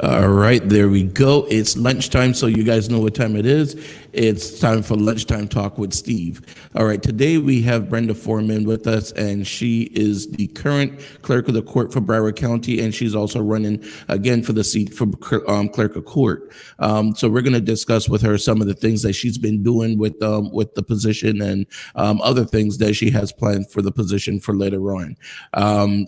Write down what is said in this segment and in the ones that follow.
All right, there we go. It's lunchtime, so you guys know what time it is. It's time for Lunchtime Talk with Steve. All right, today we have Brenda Forman with us, and she is the current clerk of the court for Broward County, and she's also running again for the seat for clerk of court. So we're going to discuss with her some of the things that she's been doing with the position and other things that she has planned for the position for later on.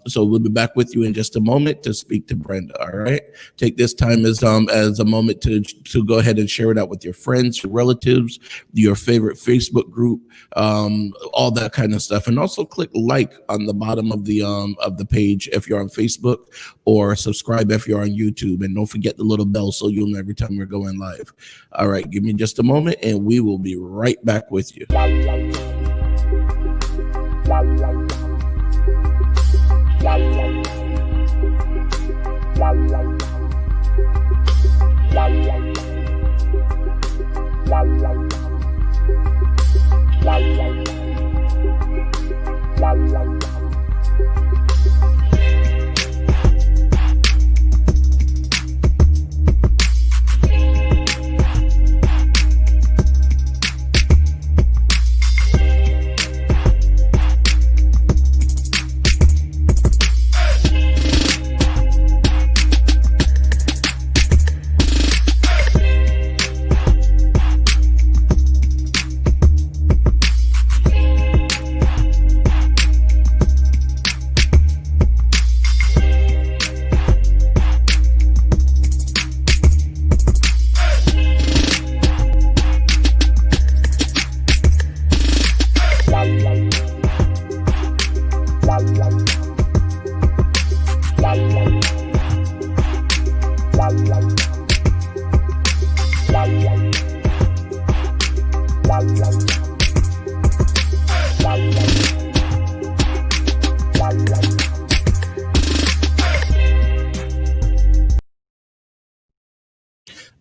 So we'll be back with you in just a moment to speak to Brenda. All right, take this time as a moment to go ahead and share it out with your friends, your relatives, your favorite Facebook group, all that kind of stuff, and also click like on the bottom of the page if you're on Facebook, or subscribe if you're on YouTube, and don't forget the little bell so you'll know every time we're going live. All right, give me just a moment, and we will be right back with you.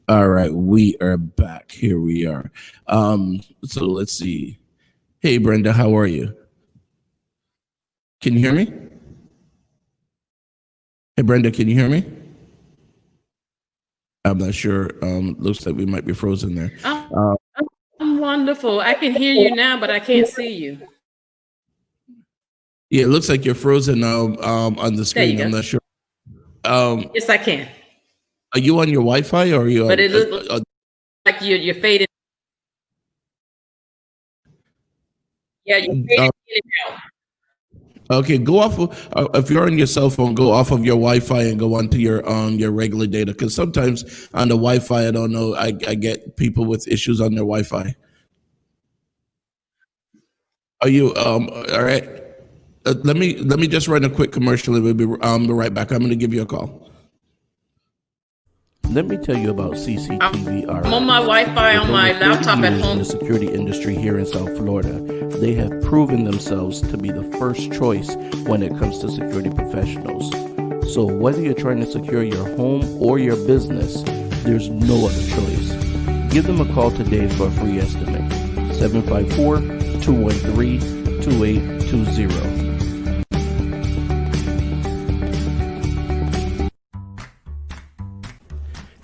All right, we are back. Here we are. So let's see. Hey, Brenda, how are you? Can you hear me? Hey, Brenda, can you hear me? I'm not sure. Looks like we might be frozen there. I'm wonderful. I can hear you now, but I can't see you. Yeah, it looks like you're frozen on the screen. I'm not sure. Yes, I can. Are you on your Wi-Fi, or are you? But it looks like you're fading. Yeah, you're fading in and out. Okay, go off of, if you're on your cell phone, go off of your Wi-Fi and go onto your regular data. Because sometimes on the Wi-Fi, I don't know, I get people with issues on their Wi-Fi. Are you all right? Let me just run a quick commercial and we'll be right back. I'm going to give you a call. Let me tell you about CCTV. I'm on my Wi-Fi on my laptop at home. In the security industry here in South Florida, they have proven themselves to be the first choice when it comes to security professionals. So whether you're trying to secure your home or your business, there's no other choice. Give them a call today for a free estimate. 754-213-2820.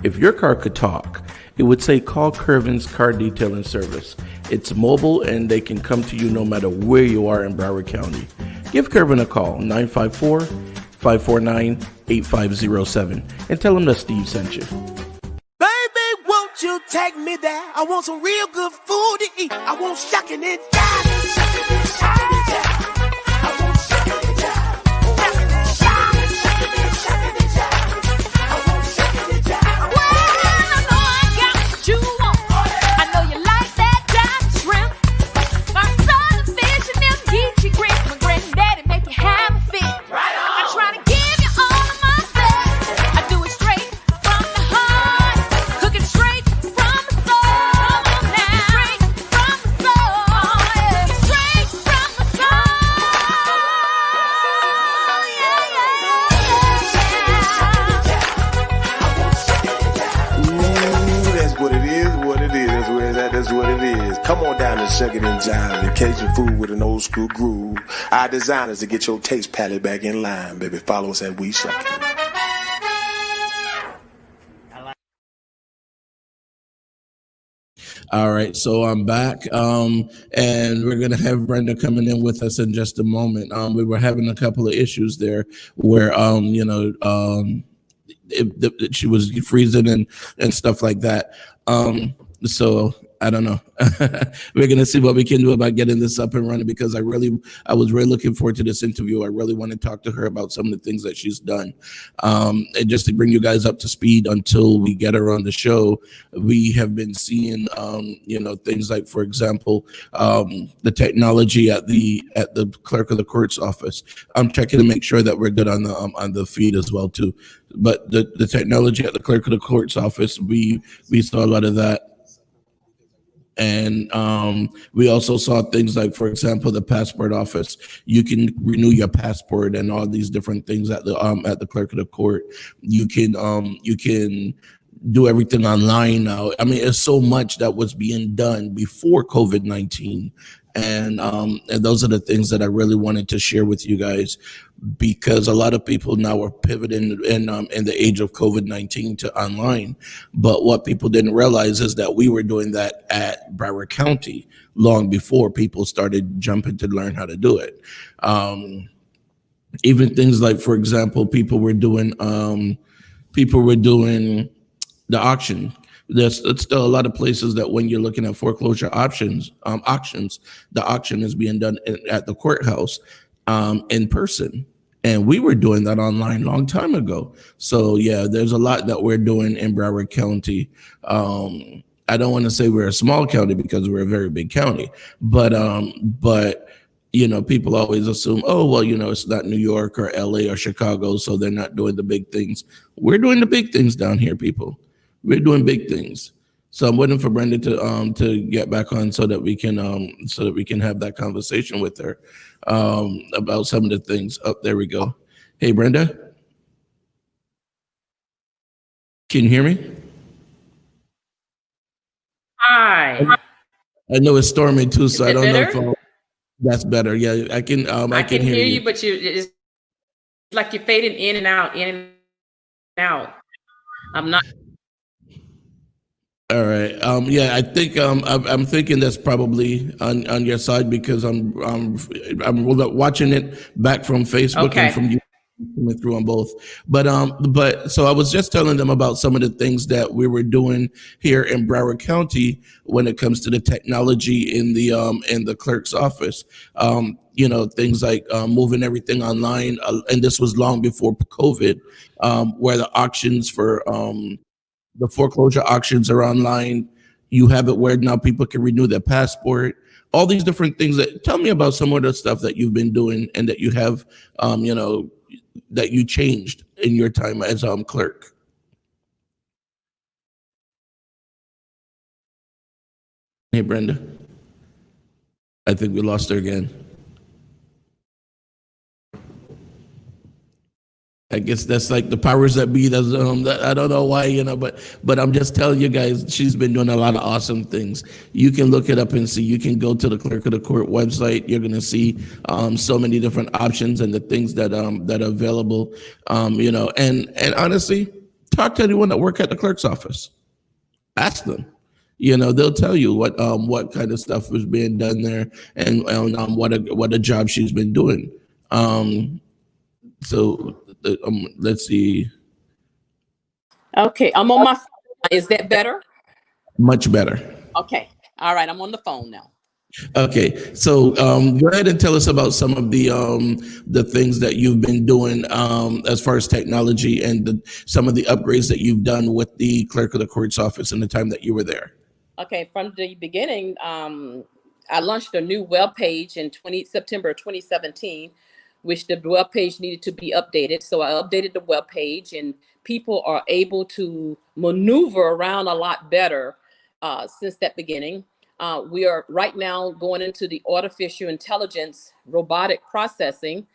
If your car could talk, it would say call Kervin's Car Detailing Service. It's mobile and they can come to you no matter where you are in Broward County. Give Kervin a call, 954-549-8507, and tell him that Steve sent you. Baby, won't you take me there? I want some real good food to eat. I want shucking and jiving. Come on down and shuck it and jive and Cajun food with an old school groove. Our designers to get your taste palette back in line, baby. Follow us at We Shuck It. All right, so I'm back, and we're gonna have Brenda coming in with us in just a moment. We were having a couple of issues there where, she was freezing and stuff like that. So I don't know. We're gonna see what we can do about getting this up and running because I was really looking forward to this interview. I really want to talk to her about some of the things that she's done, and just to bring you guys up to speed until we get her on the show. We have been seeing, things like, for example, the technology at the clerk of the court's office. I'm checking to make sure that we're good on the feed as well too. But the technology at the clerk of the court's office, we saw a lot of that. And we also saw things like, for example, the passport office. You can renew your passport and all these different things at the clerk of the court. You can do everything online now. I mean, it's so much that was being done before COVID-19. And those are the things that I really wanted to share with you guys, because a lot of people now are pivoting in the age of COVID-19 to online. But what people didn't realize is that we were doing that at Broward County long before people started jumping to learn how to do it. Even things like, for example, people were doing the auction. There's still a lot of places that when you're looking at foreclosure auctions, the auction is being done at the courthouse in person. And we were doing that online a long time ago. So yeah, there's a lot that we're doing in Broward County. I don't want to say we're a small county because we're a very big county, but people always assume, oh, well, it's not New York or LA or Chicago, so they're not doing the big things. We're doing the big things down here, people. We're doing big things. So I'm waiting for Brenda to get back on so that we can have that conversation with her about some of the things. Oh, there we go. Hey, Brenda, can you hear me? Hi. I know it's storming too, so I don't better? know if that's better. Yeah, I can. I can hear you, but it's like you're fading in and out, in and out. I'm not. All right. Yeah, I think I'm thinking that's probably on your side because I'm watching it back from Facebook and from you coming through on both. But so I was just telling them about some of the things that we were doing here in Broward County when it comes to the technology in the clerk's office. Things like moving everything online, and this was long before COVID, where the auctions for the foreclosure auctions are online. You have it where now people can renew their passport. All these different things. Tell me about some of the stuff that you've been doing and that you have, that you changed in your time as clerk. Hey, Brenda. I think we lost her again. I guess that's like the powers that be. That's I don't know why, but I'm just telling you guys, she's been doing a lot of awesome things. You can look it up and see. You can go to the Clerk of the Court website. You're gonna see so many different options and the things that are available. And honestly, talk to anyone that work at the clerk's office. Ask them. They'll tell you what kind of stuff is being done there and what a job she's been doing. So let's see. Okay, I'm on my phone. Is that better? Much better. Okay. All right, I'm on the phone now. Okay, so go ahead and tell us about some of the things that you've been doing as far as technology and some of the upgrades that you've done with the clerk of the court's office in the time that you were there. Okay, from the beginning, I launched a new web page in September 2017, which the web page needed to be updated. So I updated the web page, and people are able to maneuver around a lot better since that beginning. We are right now going into the artificial intelligence robotic processing,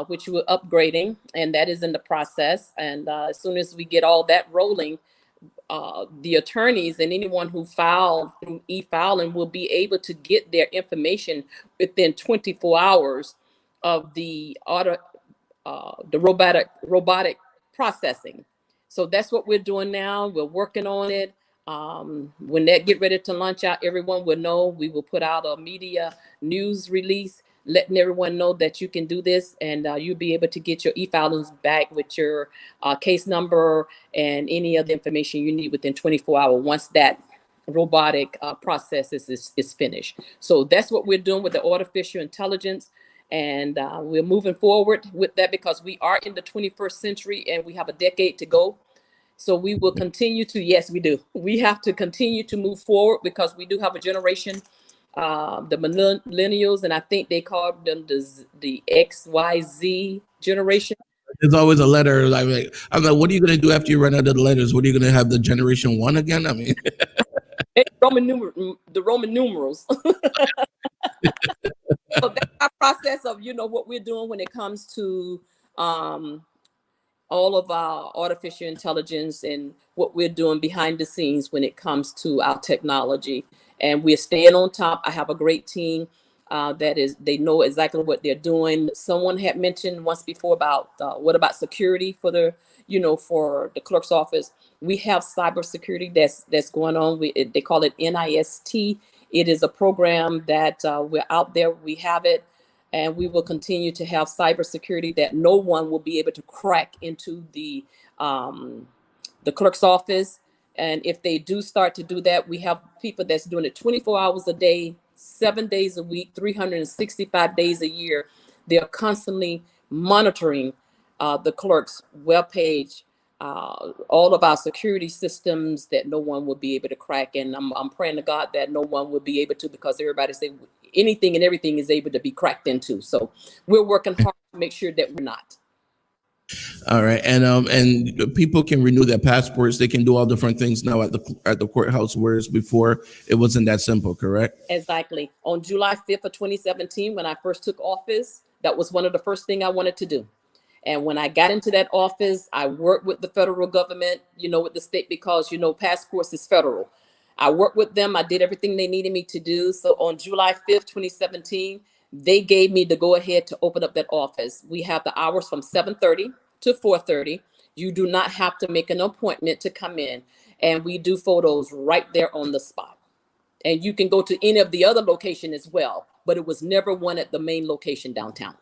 which we're upgrading, and that is in the process. And as soon as we get all that rolling, the attorneys and anyone who filed through e-filing will be able to get their information within 24 hours of the robotic processing. So that's what we're doing now. We're working on it. When that get ready to launch out, everyone will know. We will put out a media news release letting everyone know that you can do this, and you'll be able to get your e-filings back with your case number and any other information you need within 24 hours once that robotic process is finished. So that's what we're doing with the artificial intelligence. And we're moving forward with that because we are in the 21st century and we have a decade to go. So we will continue to, yes, we do. We have to continue to move forward because we do have a generation, the millennials, and I think they call them the XYZ generation. There's always a letter. I'm like, what are you going to do after you run out of the letters? What are you going to have the generation 1 again? I mean, The Roman numerals. So that's our process of, what we're doing when it comes to all of our artificial intelligence and what we're doing behind the scenes when it comes to our technology. And we're staying on top. I have a great team they know exactly what they're doing. Someone had mentioned once before about what about security for for the clerk's office. We have cybersecurity that's going on. They call it NIST. It is a program that we're out there. We have it. And we will continue to have cybersecurity that no one will be able to crack into the clerk's office. And if they do start to do that, we have people that's doing it 24 hours a day, 7 days a week, 365 days a year. They're constantly monitoring the clerk's webpage, all of our security systems that no one will be able to crack. And I'm praying to God that no one will be able to, because everybody say anything and everything is able to be cracked into. So we're working hard to make sure that we're not. All right, and people can renew their passports. They can do all different things now at the courthouse, whereas before it wasn't that simple, correct? Exactly. On July 5th of 2017, when I first took office, that was one of the first things I wanted to do. And when I got into that office, I worked with the federal government, with the state, because, passports is federal. I worked with them. I did everything they needed me to do. So on July 5th, 2017, they gave me the go ahead to open up that office. We have the hours from 7:30 to 4:30. You do not have to make an appointment to come in. And we do photos right there on the spot. And you can go to any of the other location as well, but it was never one at the main location downtown.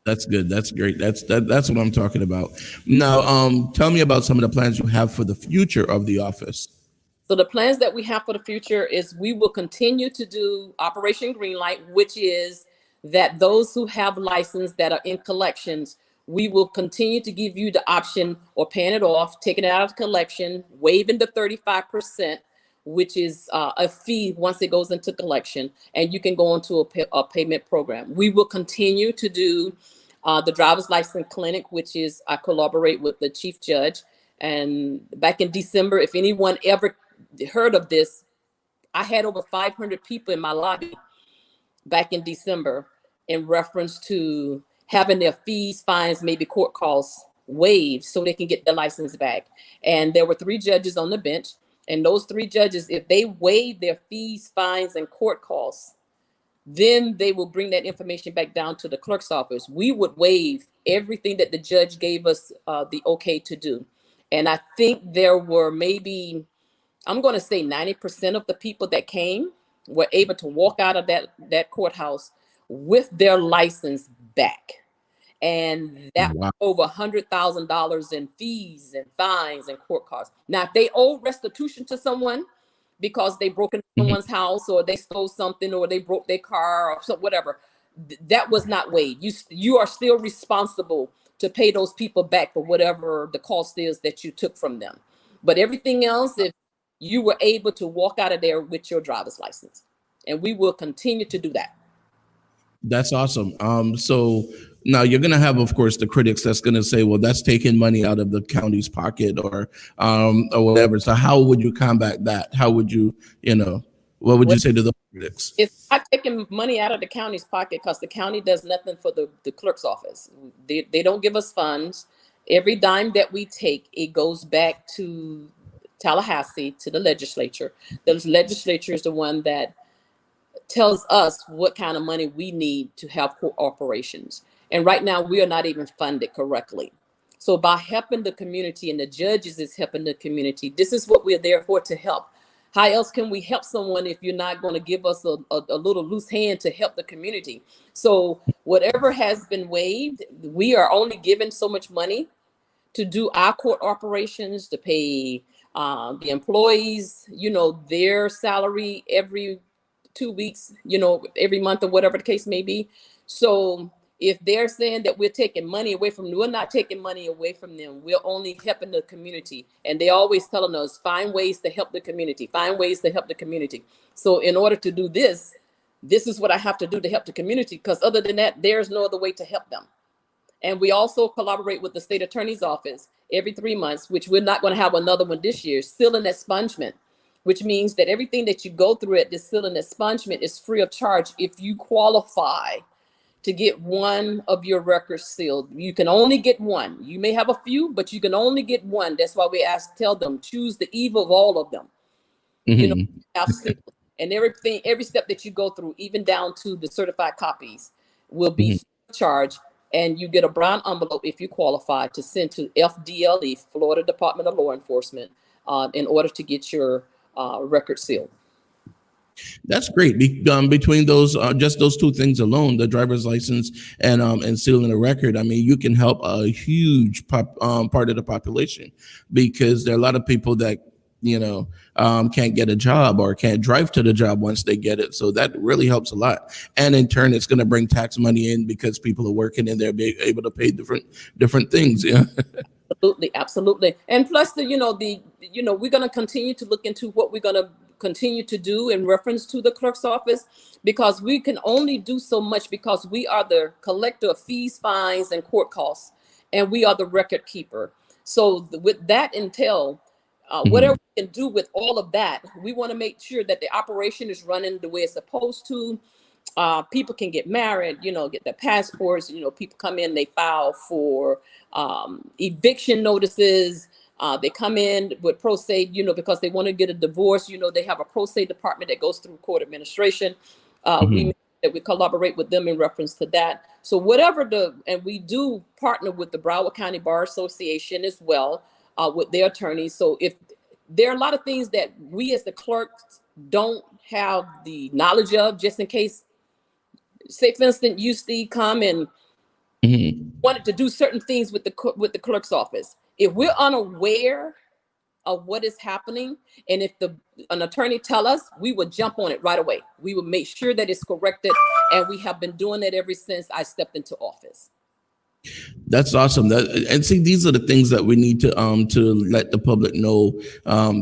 That's good. That's great. That's what I'm talking about. Now, tell me about some of the plans you have for the future of the office. So the plans that we have for the future is we will continue to do Operation Greenlight, which is that those who have license that are in collections, we will continue to give you the option or paying it off, taking it out of collection, waiving the 35%, which is a fee once it goes into collection, and you can go into a payment program. We will continue to do the driver's license clinic, which is I collaborate with the chief judge. And back in December, if anyone ever heard of this, I had over 500 people in my lobby back in December in reference to having their fees, fines, maybe court costs waived so they can get their license back. And there were 3 judges on the bench. And those 3 judges, if they waive their fees, fines, and court costs, then they will bring that information back down to the clerk's office. We would waive everything that the judge gave us the okay to do. And I think there were maybe, I'm going to say 90% of the people that came were able to walk out of that courthouse with their license back. And that was over $100,000 in fees and fines and court costs. Now, if they owe restitution to someone because they broke into someone's house or they stole something or they broke their car or whatever, that was not waived. You are still responsible to pay those people back for whatever the cost is that you took from them. But everything else, if you were able to walk out of there with your driver's license, and we will continue to do that. That's awesome. So now you're going to have, of course, the critics that's going to say, well, that's taking money out of the county's pocket or whatever. So how would you combat that? How would you, what would you say to the critics? It's not taking money out of the county's pocket because the county does nothing for the clerk's office. They don't give us funds. every dime that we take, it goes back to Tallahassee, to the legislature. The legislature is the one that tells us what kind of money we need to have court operations. And right now, we are not even funded correctly. So by helping the community, and the judges is helping the community, this is what we're there for, to help. How else can we help someone if you're not going to give us a little loose hand to help the community? So whatever has been waived, we are only given so much money to do our court operations, to pay the employees, their salary every 2 weeks, every month, or whatever the case may be. So if they're saying that we're taking money away from them, we're not taking money away from them. We're only helping the community. And they always telling us, find ways to help the community, find ways to help the community. So in order to do this, this is what I have to do to help the community, because other than that, there's no other way to help them. And we also collaborate with the state attorney's office every 3 months, which we're not going to have another one this year, seal and expungement, which means that everything that you go through at this seal and expungement is free of charge if you qualify to get one of your records sealed. You can only get one. You may have a few, but you can only get one. That's why we tell them, choose the evil of all of them. Have sealed. And everything, every step that you go through, even down to the certified copies, will be free of charge. And you get a brown envelope if you qualify to send to FDLE, Florida Department of Law Enforcement, in order to get your record sealed. That's great. Between those, just those two things alone, the driver's license and sealing a record, I mean, you can help a huge part of the population, because there are a lot of people that can't get a job or can't drive to the job once they get it. So that really helps a lot. And in turn, it's going to bring tax money in because people are working and they're able to pay different things. Yeah. Absolutely. And plus we're going to continue to look into what we're going to continue to do in reference to the clerk's office, because we can only do so much, because we are the collector of fees, fines, and court costs, and we are the record keeper. So with that entail, whatever we can do with all of that, we want to make sure that the operation is running the way it's supposed to. People can get married, get their passports. People come in, they file for eviction notices. They come in with pro se, because they want to get a divorce. They have a pro se department that goes through court administration. We collaborate with them in reference to that. So and we do partner with the Broward County Bar Association as well, with their attorneys. So if there are a lot of things that we as the clerks don't have the knowledge of, just in case, say for instance, you Steve come and wanted to do certain things with the clerk's office. If we're unaware of what is happening, and if an attorney tell us, we would jump on it right away. We would make sure that it's corrected, and we have been doing that ever since I stepped into office. That's awesome. And see, these are the things that we need to let the public know,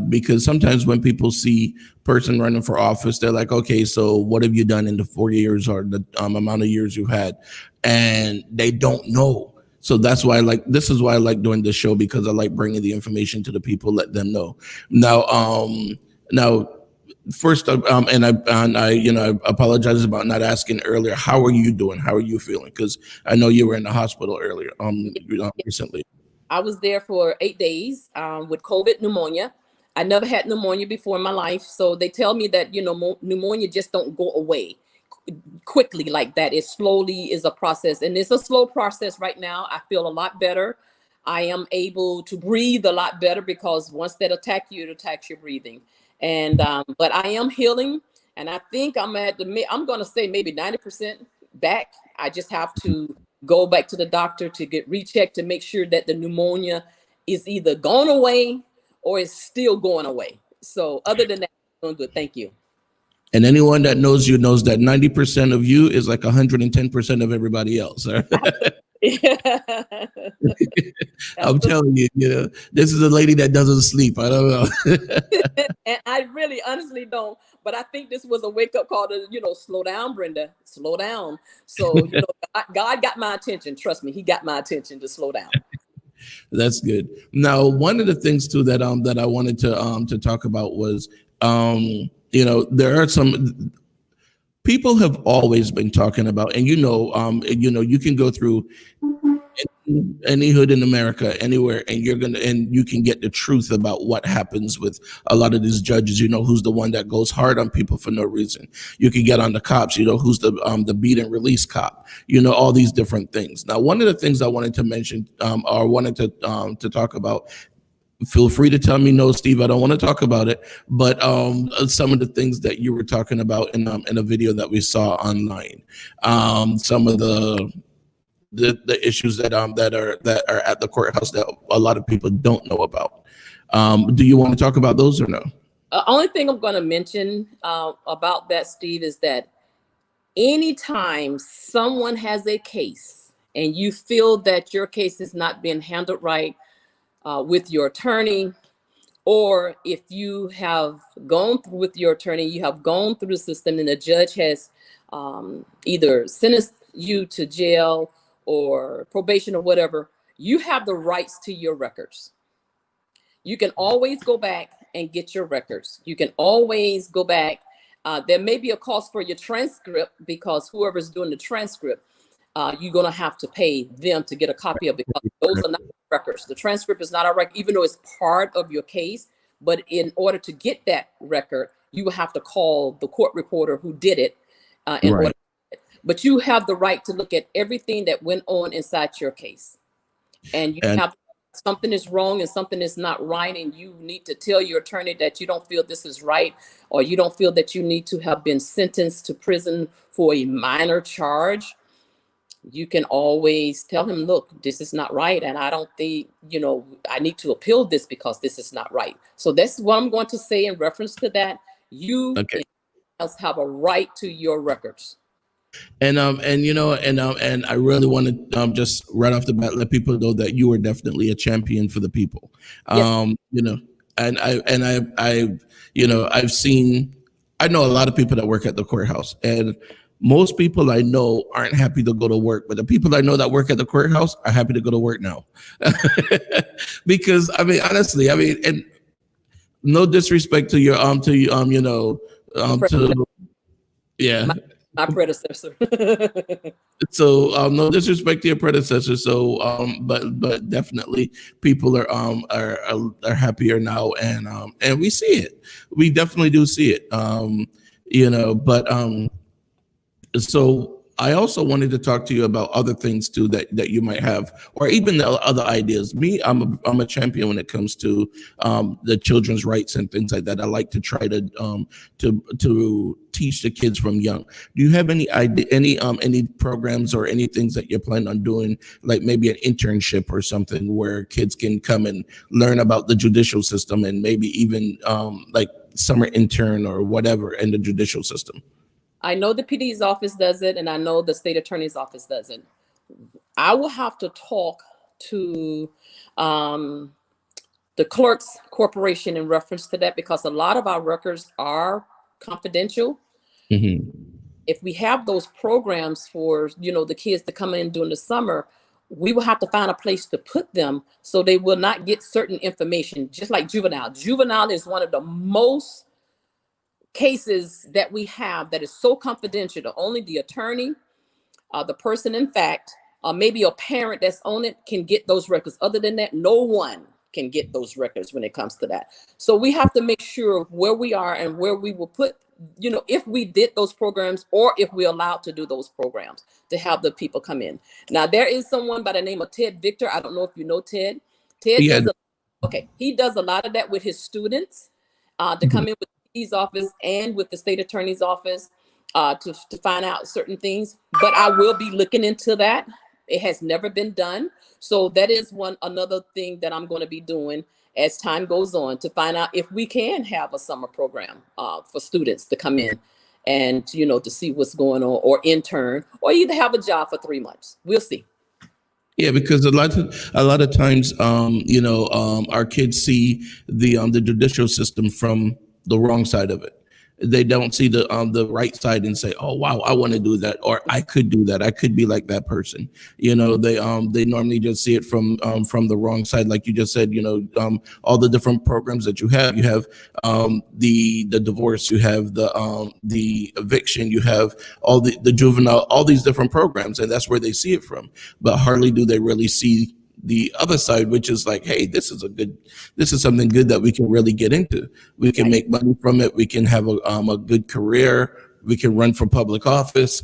because sometimes when people see person running for office, they're like, okay, so what have you done in the 4 years or the amount of years you've had? And they don't know. So that's why this is why I like doing this show, because I like bringing the information to the people, let them know. Now, first, and I apologize about not asking earlier. How are you doing? How are you feeling? Because I know you were in the hospital earlier, recently. I was there for 8 days with COVID pneumonia. I never had pneumonia before in my life, so they tell me that pneumonia just don't go away quickly like that. It slowly is a process, and it's a slow process right now. I feel a lot better. I am able to breathe a lot better, because once that attack you, it attacks your breathing. And but I am healing, and I think I'm going to say maybe 90% back. I just have to go back to the doctor to get rechecked to make sure that the pneumonia is either gone away or is still going away. So other than that, I'm doing good. Thank you. And anyone that knows you knows that 90% of you is like 110% of everybody else. I'm telling you, this is a lady that doesn't sleep. I don't know. And I really honestly don't, but I think this was a wake-up call to, slow down, Brenda, slow down. So, God got my attention. Trust me, he got my attention to slow down. That's good. Now, one of the things too that I wanted to talk about was, there are some people have always been talking about, and you can go through any hood in America, anywhere, and you can get the truth about what happens with a lot of these judges. You know who's the one that goes hard on people for no reason. You can get on the cops. You know who's the beat and release cop. You know all these different things. Now, one of the things I wanted to mention or wanted to talk about. Feel free to tell me no, Steve. I don't want to talk about it. But some of the things that you were talking about in a video that we saw online, some of the issues that are at the courthouse that a lot of people don't know about. Do you want to talk about those or no? Only thing I'm going to mention about that, Steve, is that anytime someone has a case and you feel that your case is not being handled right with your attorney, or if you have gone through with your attorney, you have gone through the system and the judge has either sentenced you to jail or probation or whatever, you have the rights to your records. You can always go back and get your records. You can always go back. There may be a cost for your transcript because whoever's doing the transcript, you're going to have to pay them to get a copy of it because those are not records. The transcript is not a record, even though it's part of your case. But in order to get that record, you will have to call the court reporter who did it in order. But you have the right to look at everything that went on inside your case. And you have something is wrong and something is not right. And you need to tell your attorney that you don't feel this is right, or you don't feel that you need to have been sentenced to prison for a minor charge. You can always tell him, look, this is not right. And I don't think, I need to appeal this because this is not right. So that's what I'm going to say in reference to that. You have a right to your records. And I really want to just right off the bat let people know that you are definitely a champion for the people. Yes. I know a lot of people that work at the courthouse, and most people I know aren't happy to go to work, but the people I know that work at the courthouse are happy to go to work now. Because honestly, and no disrespect to your my predecessor. So no disrespect to your predecessor. So but definitely people are happier now, and we see it. We definitely do see it. So I also wanted to talk to you about other things too that you might have, or even the other ideas. Me, I'm a champion when it comes to the children's rights and things like that. I like to try to teach the kids from young. Do you have any idea, any programs or any things that you're planning on doing, like maybe an internship or something where kids can come and learn about the judicial system, and maybe even like summer intern or whatever in the judicial system? I know the PD's office does it, and I know the state attorney's office does it. I will have to talk to the Clerk's corporation in reference to that, because a lot of our records are confidential. Mm-hmm. If we have those programs for, the kids to come in during the summer, we will have to find a place to put them so they will not get certain information, just like juvenile. Juvenile is one of the most cases that we have that is so confidential that only the attorney, the person in fact, maybe a parent that's on it can get those records. Other than that, no one can get those records when it comes to that. So we have to make sure where we are and where we will put, if we did those programs, or if we're allowed to do those programs to have the people come in. Now, there is someone by the name of Ted Victor. I don't know if you know Ted. He does a lot of that with his students to come in with his office and with the state attorney's office to find out certain things. But I will be looking into that. It has never been done. So that is another thing that I'm going to be doing as time goes on, to find out if we can have a summer program for students to come in and, to see what's going on, or intern, or either have a job for 3 months. We'll see. Yeah, because a lot of times, our kids see the judicial system from the wrong side of it. They don't see the right side and say, "Oh wow, I want to do that," or "I could do that. I could be like that person." They normally just see it from the wrong side, like you just said. All the different programs that you have. You have the divorce, you have the eviction, you have all the juvenile, all these different programs, and that's where they see it from. But hardly do they really see the other side, which is like, hey, this is something good that we can really get into. We can make money from it. We can have a good career. We can run for public office.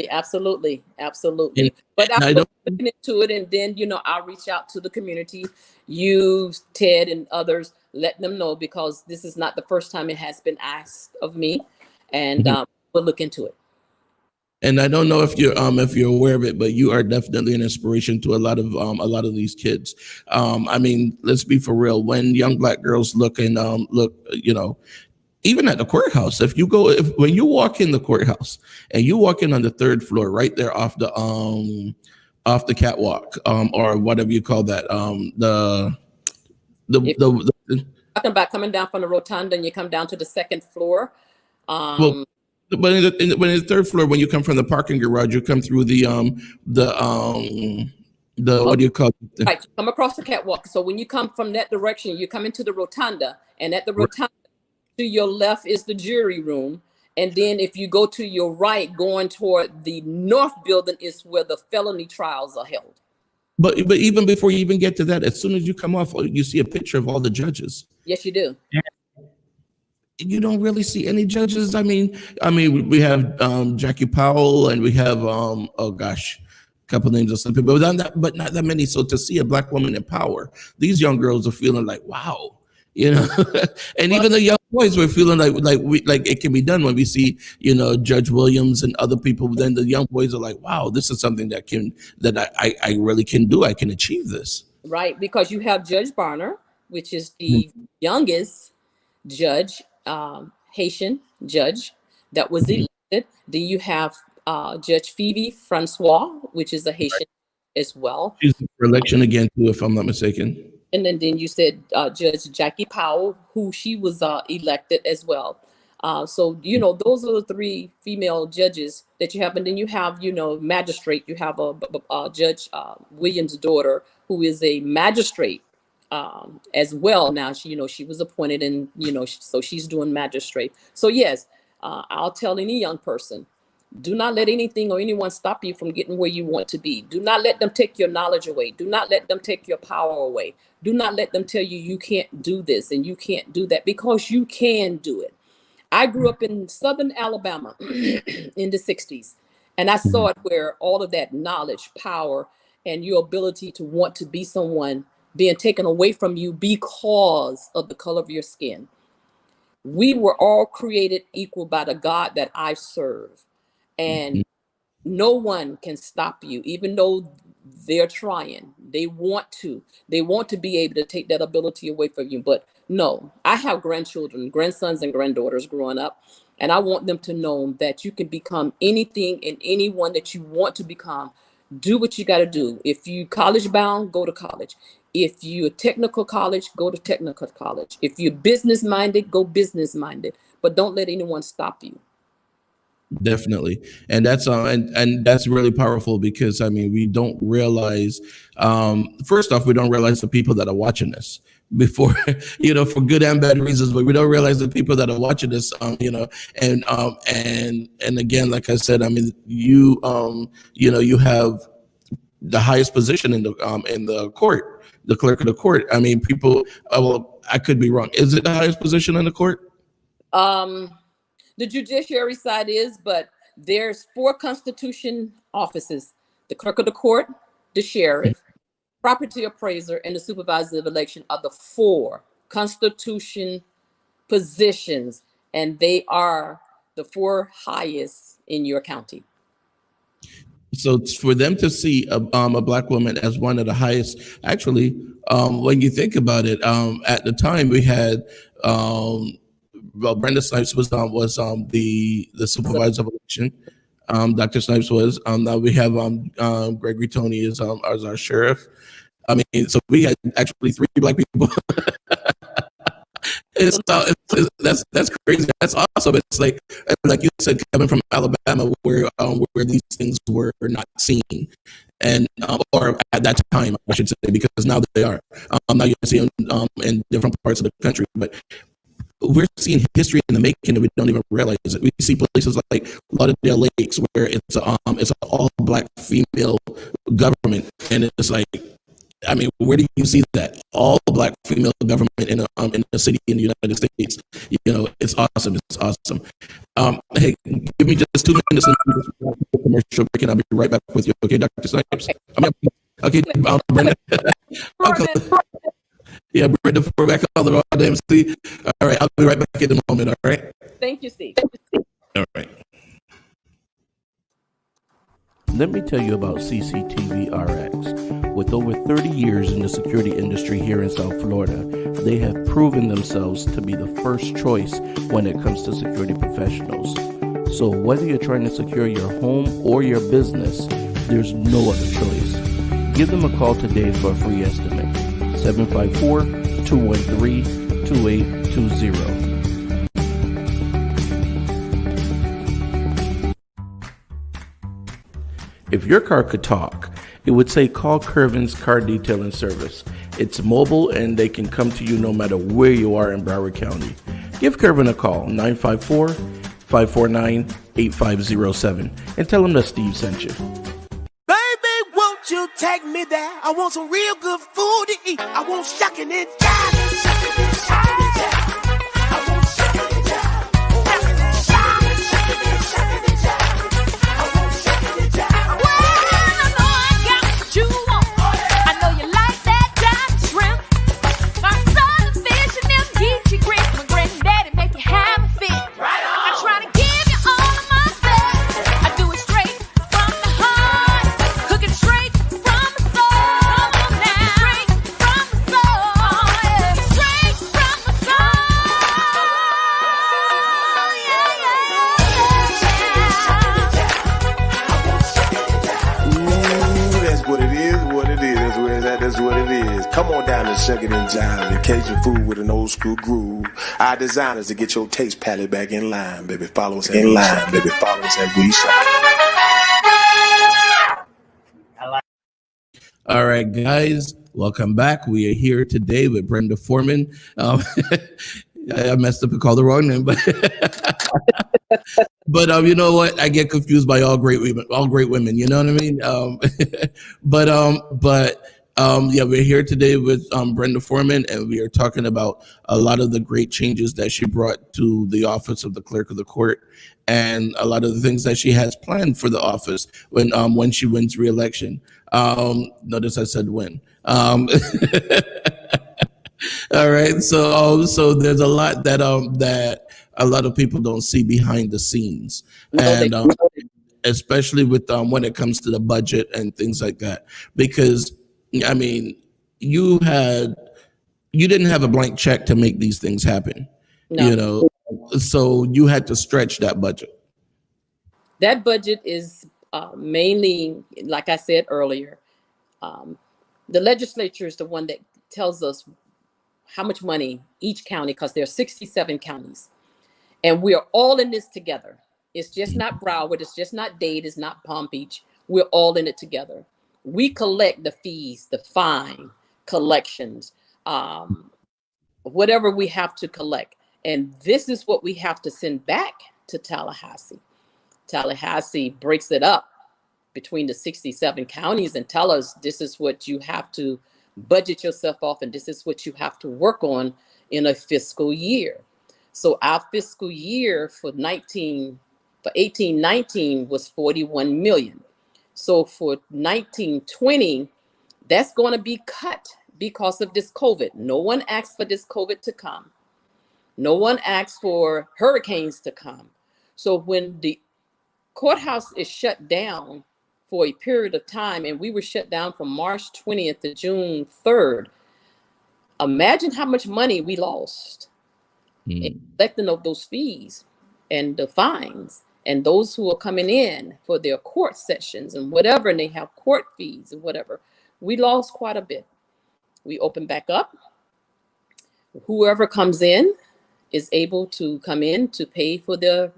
Absolutely. And, But and I I'm don't. looking into it, and then I'll reach out to the community, you, Ted, and others, let them know, because this is not the first time it has been asked of me, and we'll look into it. And I don't know if you're aware of it, but you are definitely an inspiration to a lot of these kids. I mean, let's be for real. When young Black girls look, even at the courthouse, when you walk in the courthouse and you walk in on the third floor, right there off the catwalk, or whatever you call that, Talking about coming down from the rotunda and you come down to the second floor. Well, but in the third floor, when you come from the parking garage, you come through the what do you call it? Right, you come across the catwalk. So when you come from that direction, you come into the rotunda, and at the rotunda to your left is the jury room. And then if you go to your right, going toward the north building, is where the felony trials are held. But even before you even get to that, as soon as you come off, you see a picture of all the judges. Yes, you do. You don't really see any judges. I mean, we have Jackie Powell, and we have oh gosh, a couple names of some people, but not that many. So to see a Black woman in power, these young girls are feeling like, wow, and even the young boys were feeling like it can be done when we see Judge Williams and other people. Then the young boys are like, wow, this is something that I really can do. I can achieve this. Right, because you have Judge Barner, which is the youngest judge, Haitian judge that was elected. Then you have Judge Phoebe Francois, which is a Haitian as well. She's up for election again too, if I'm not mistaken. And then you said Judge Jackie Powell, who she was elected as well. So those are the three female judges that you have. And then you have magistrate. You have a Judge Williams' daughter, who is a magistrate as well. Now she was appointed, and so she's doing magistrate. So yes, I'll tell any young person, do not let anything or anyone stop you from getting where you want to be. Do not let them take your knowledge away. Do not let them take your power away. Do not let them tell you you can't do this and you can't do that, because you can do it. I grew up in Southern Alabama in the 60s, and I saw it, where all of that knowledge, power, and your ability to want to be someone being taken away from you because of the color of your skin. We were all created equal by the God that I serve. And no one can stop you, even though they're trying. They want to be able to take that ability away from you. But no, I have grandchildren, grandsons and granddaughters growing up, and I want them to know that you can become anything and anyone that you want to become. Do what you got to do. If you college bound, go to college. If you're technical college, go to technical college. If you're business minded, go business minded. But don't let anyone stop you. Definitely. And that's and that's really powerful, because we don't realize, first off, we don't realize the people that are watching this before, for good and bad reasons, but we don't realize the people that are watching this, and again, like I said, you have the highest position in the court, the clerk of the court. People, well, I could be wrong. Is it the highest position in the court? The judiciary side is, but there's 4 constitution offices: the clerk of the court, the sheriff, property appraiser, and the supervisor of election are the 4 constitution positions, and they are the 4 highest in your county. So for them to see a Black woman as one of the highest, actually, when you think about it, at the time we had, Brenda Snipes was the supervisor of election. Dr. Snipes was. Now we have Gregory Tony as our sheriff. So we had actually 3 Black people That's crazy. That's awesome. It's like you said, coming from Alabama, where these things were not seen, and or at that time, I should say, because now they are. Now you see them in different parts of the country, but we're seeing history in the making and we don't even realize it. We see places like Lauderdale Lakes where it's an all black female government, and it's like, I mean, where do you see that all black female government in a city in the United States? You know, it's awesome. It's awesome. Hey, give me just 2 minutes and commercial break, and I'll be right back with you. Okay, Dr. Snipes. Okay, Brenda. Yeah, Brenda, we're back on the MC. All right, I'll be right back in a moment. All right. Thank you, Steve. All right. Let me tell you about CCTV RX. With over 30 years in the security industry here in South Florida, they have proven themselves to be the first choice when it comes to security professionals. So whether you're trying to secure your home or your business, there's no other choice. Give them a call today for a free estimate. 754-213-2820. If your car could talk, it would say call Curvin's Car Detailing Service. It's mobile and they can come to you no matter where you are in Broward County. Give Curvin a call, 954-549-8507, and tell him that Steve sent you. Baby, won't you take me there? I want some real good food to eat. I want shucking and jiving. Shucking and jiving. I want shucking and jiving. Shucking and jiving. Shucking and jiving. I want shucking and jiving. Well, I know I got what you want. I know you like that jive shrimp. My southern fish and them geechee grits. My granddaddy make you have a fit. Right on. I try to give you all of my best. I do it straight from the heart. Cook it straight from the soul. Come on now. Straight from the soul. Yeah. Straight from the soul. Ooh, that's what it is, what it is. That's where it's at, that's what it is. Come on down to Shuck It and Jive, the Cajun food with an old school groove. Our designers to get your taste palette back in line, baby. Follow us in line, baby. Follow us at We Shop. All right, guys, welcome back. We are here today with Brenda Forman. I messed up and called the wrong name, but but you know what? I get confused by all great women. You know what I mean? Yeah, we're here today with Brenda Forman, and we are talking about a lot of the great changes that she brought to the office of the Clerk of the Court, and a lot of the things that she has planned for the office when she wins re-election. Notice I said when. All right, so there's a lot that a lot of people don't see behind the scenes, and especially with when it comes to the budget and things like that. Because I mean, you didn't have a blank check to make these things happen, No. you know. So you had to stretch that budget. That budget is mainly, like I said earlier, the legislature is the one that tells us how much money each county, because there are 67 counties, and we are all in this together. It's just not Broward, it's just not Dade, it's not Palm Beach. We're all in it together. We collect the fees, the fine collections, whatever we have to collect. And this is what we have to send back to Tallahassee. Tallahassee breaks it up between the 67 counties and tell us this is what you have to budget yourself off, and this is what you have to work on in a fiscal year. So our fiscal year for 18-19 was 41 million. So for 19-20, that's going to be cut because of this COVID. No one asked for this COVID to come. No one asked for hurricanes to come. So when the courthouse is shut down for a period of time, and we were shut down from March 20th to June 3rd, imagine how much money we lost in collecting of those fees and the fines, and those who are coming in for their court sessions and whatever, and they have court fees and whatever. We lost quite a bit. We open back up. Whoever comes in, is able to come in to pay for their,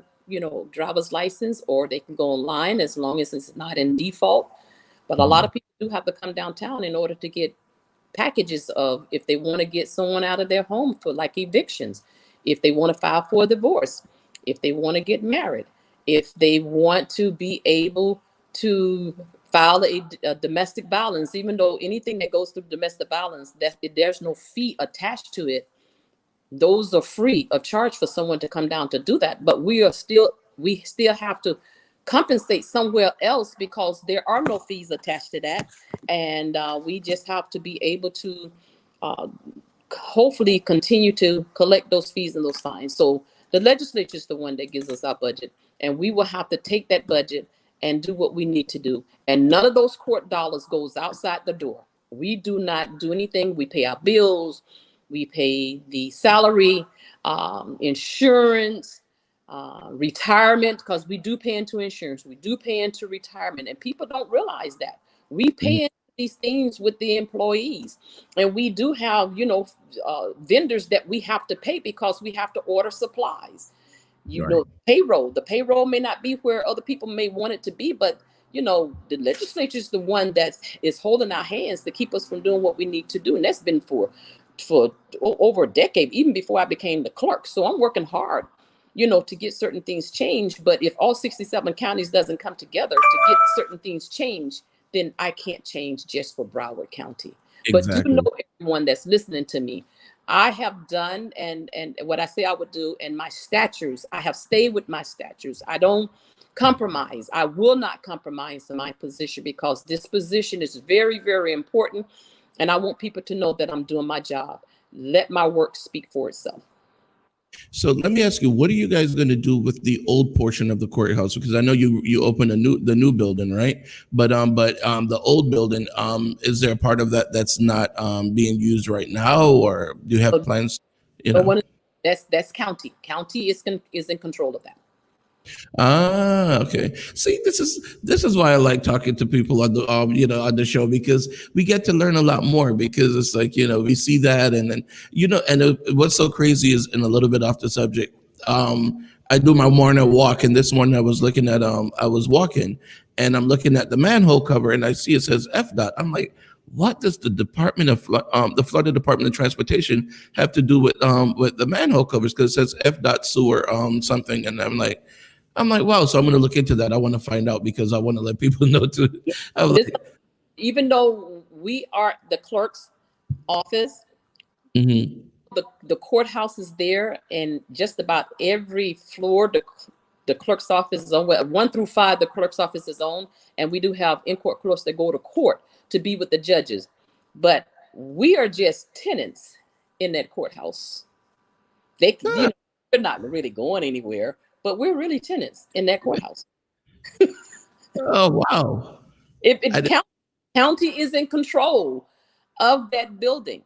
driver's license, or they can go online as long as it's not in default. But a lot of people do have to come downtown in order to get packages of, if they want to get someone out of their home for like evictions, if they want to file for a divorce, if they want to get married, if they want to be able to file a domestic violence, even though anything that goes through domestic violence, there's no fee attached to it. Those are free of charge for someone to come down to do that. But we still have to compensate somewhere else because there are no fees attached to that. And we just have to be able to hopefully continue to collect those fees and those fines. So the legislature is the one that gives us our budget, and we will have to take that budget and do what we need to do. And none of those court dollars goes outside the door. We do not do anything. We pay our bills, we pay the salary, insurance, retirement, because we do pay into insurance, we do pay into retirement, and people don't realize that we pay into these things with the employees. And we do have, vendors that we have to pay because we have to order supplies. The payroll may not be where other people may want it to be, but the legislature is the one that is holding our hands to keep us from doing what we need to do. And that's been for over a decade, even before I became the clerk. So I'm working hard, to get certain things changed. But if all 67 counties doesn't come together to get certain things changed, then I can't change just for Broward County. Exactly. But do know, everyone that's listening to me, I have done and what I say I would do, and my statutes, I have stayed with my statutes. I don't compromise. I will not compromise in my position because this position is very, very important. And I want people to know that I'm doing my job. Let my work speak for itself. So let me ask you, what are you guys going to do with the old portion of the courthouse? Because I know you opened the new building, right? But the old building, is there a part of that that's not being used right now, or do you have plans? That's county. County is in control of that. Okay. See, this is why I like talking to people on the on the show, because we get to learn a lot more, because it's like, we see that, and then what's so crazy is, and a little bit off the subject, I do my morning walk, and this morning I was looking at I was walking and I'm looking at the manhole cover, and I see it says FDOT. I'm like, what does the the Florida Department of Transportation have to do with the manhole covers? Because it says FDOT sewer something, and I'm like, wow. So I'm going to look into that. I want to find out, because I want to let people know too. Even though we are the clerk's office, the courthouse is there, and just about every floor, the clerk's office is on. 1 through 5, the clerk's office is on, and we do have in-court clerks that go to court to be with the judges. But we are just tenants in that courthouse. They're not really going anywhere, but we're really tenants in that courthouse. Oh, wow. County is in control of that building.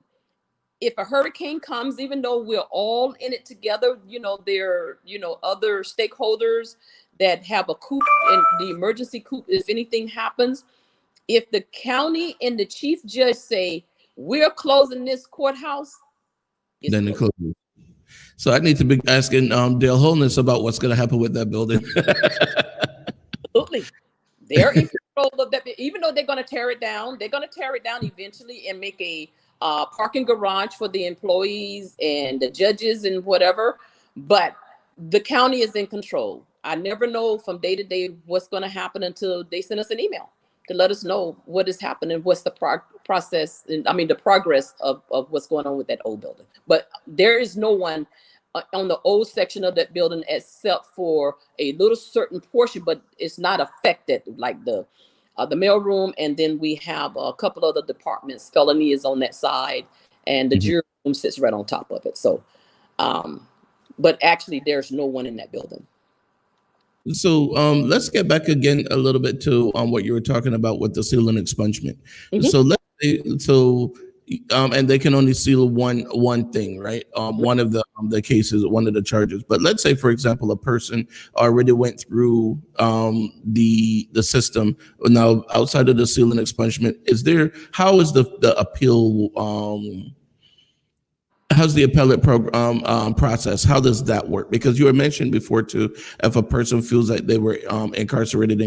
If a hurricane comes, even though we're all in it together, there are, other stakeholders that have a coop, and the emergency coop, if anything happens, if the county and the chief judge say, we're closing this courthouse, then they close it. So I need to be asking Dale Holness about what's going to happen with that building. Absolutely. They're in control of that. Even though they're going to tear it down, eventually and make a parking garage for the employees and the judges and whatever. But the county is in control. I never know from day to day what's going to happen until they send us an email to let us know what is happening, what's the process, the progress of what's going on with that old building. But there is no one on the old section of that building except for a little certain portion, but it's not affected, like the mailroom, and then we have a couple other departments. Felony is on that side, and the jury room sits right on top of it. So, but actually, there's no one in that building. So let's get back again a little bit to what you were talking about with the seal and expungement. So let's say, and they can only seal one thing, right? One of the cases, one of the charges. But let's say, for example, a person already went through the system. Now, outside of the seal and expungement, how is the appeal? How how's the appellate program process? How does that work? Because you were mentioned before too, if a person feels like they were incarcerated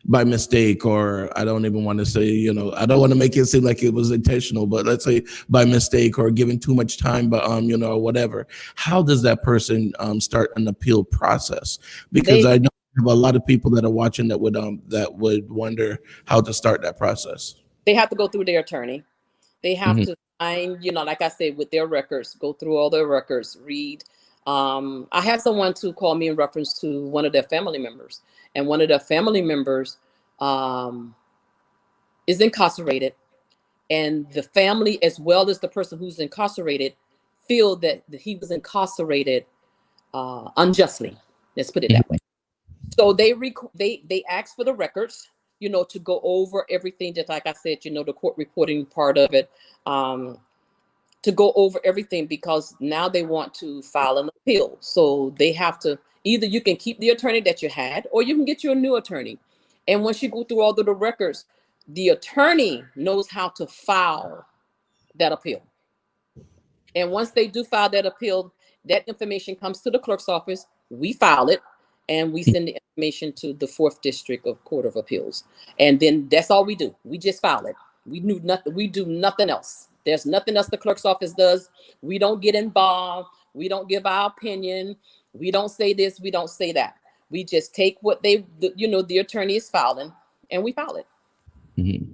by mistake, or I don't even want to say, I don't want to make it seem like it was intentional, but let's say by mistake or given too much time, but or whatever. How does that person start an appeal process? Because I know have a lot of people that are watching that would wonder how to start that process. They have to go through their attorney. They have Mhm. to sign, like I said, with their records, go through all their records, read. I had someone to call me in reference to one of their family members, and one of their family members is incarcerated, and the family, as well as the person who's incarcerated, feel that he was incarcerated unjustly. Let's put it that way. So they ask for the records, to go over everything, just like I said, the court reporting part of it, to go over everything, because now they want to file an appeal. So they have to, either you can keep the attorney that you had, or you can get you a new attorney. And once you go through all of the records, the attorney knows how to file that appeal. And once they do file that appeal, that information comes to the clerk's office. We file it, and we send the information to the 4th District of Court of Appeals. And then that's all we do. We just file it. We do nothing else. There's nothing else the clerk's office does. We don't get involved. We don't give our opinion. We don't say this. We don't say that. We just take what the attorney is filing, and we file it. Mhm.